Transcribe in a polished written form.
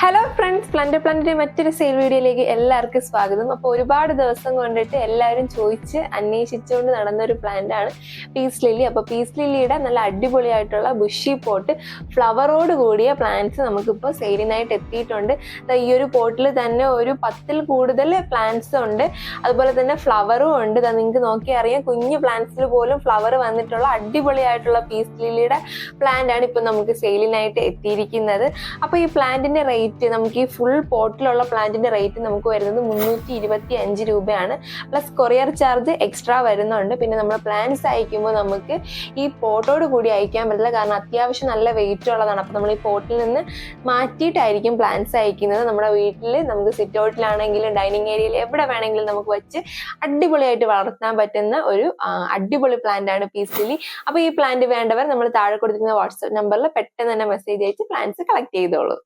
Hello friends, plant മറ്റൊരു sale വീഡിയോയിലേക്ക് എല്ലാവർക്കും സ്വാഗതം. അപ്പോൾ ഒരുപാട് ദിവസം കൊണ്ടിട്ട് എല്ലാവരും ചോദിച്ച് അന്വേഷിച്ചുകൊണ്ട് നടന്നൊരു പ്ലാന്റ് ആണ് പീസ് ലില്ലി. അപ്പോൾ പീസ് ലില്ലിയുടെ നല്ല അടിപൊളിയായിട്ടുള്ള ബുഷി പോട്ട് ഫ്ലവറോട് കൂടിയ പ്ലാന്റ്സ് നമുക്കിപ്പോൾ സെയിലിനായിട്ട് എത്തിയിട്ടുണ്ട്. ഈ ഒരു പോട്ടിൽ തന്നെ ഒരു 10ൽ കൂടുതൽ പ്ലാന്റ്സ് ഉണ്ട്, അതുപോലെ തന്നെ ഫ്ലവറും ഉണ്ട്. നിങ്ങൾക്ക് നോക്കി അറിയാം, കുഞ്ഞു പ്ലാന്റ്സിൽ പോലും ഫ്ലവർ വന്നിട്ടുള്ള അടിപൊളിയായിട്ടുള്ള പീസ് ലില്ലിയുടെ പ്ലാന്റ് ആണ് ഇപ്പോൾ നമുക്ക് സെയിലിനായിട്ട് എത്തിയിരിക്കുന്നത്. അപ്പോൾ ഈ പ്ലാന്റിന്റെ റേറ്റ്, നമുക്ക് ഈ ഫുൾ പോട്ടിലുള്ള പ്ലാന്റിന്റെ റേറ്റ് നമുക്ക് വരുന്നത് 325 രൂപയാണ്. പ്ലസ് കൊറിയർ ചാർജ് എക്സ്ട്രാ വരുന്നുണ്ട്. പിന്നെ നമ്മൾ പ്ലാന്റ്സ് അയക്കുമ്പോൾ നമുക്ക് ഈ പോട്ടോട് കൂടി അയക്കാൻ പറ്റില്ല, കാരണം അത്യാവശ്യം നല്ല വെയിറ്റ് ഉള്ളതാണ്. അപ്പോൾ നമ്മൾ ഈ പോട്ടിൽ നിന്ന് മാറ്റിയിട്ടായിരിക്കും പ്ലാന്റ്സ് അയക്കുന്നത്. നമ്മുടെ വീട്ടിൽ നമുക്ക് സിറ്റ് ഔട്ടിലാണെങ്കിലും ഡൈനിങ് ഏരിയയിൽ എവിടെ വേണമെങ്കിലും നമുക്ക് വെച്ച് അടിപൊളിയായിട്ട് വളർത്താൻ പറ്റുന്ന ഒരു അടിപൊളി പ്ലാന്റ് ആണ് പീസ് ലില്ലി. അപ്പോൾ ഈ പ്ലാന്റ് വേണ്ടവർ നമ്മൾ താഴെ കൊടുത്തിരിക്കുന്ന വാട്സ്ആപ്പ് നമ്പറിൽ പെട്ടെന്ന് തന്നെ മെസ്സേജ് അയച്ച് പ്ലാന്റ്സ് കളക്ട് ചെയ്തോളൂ.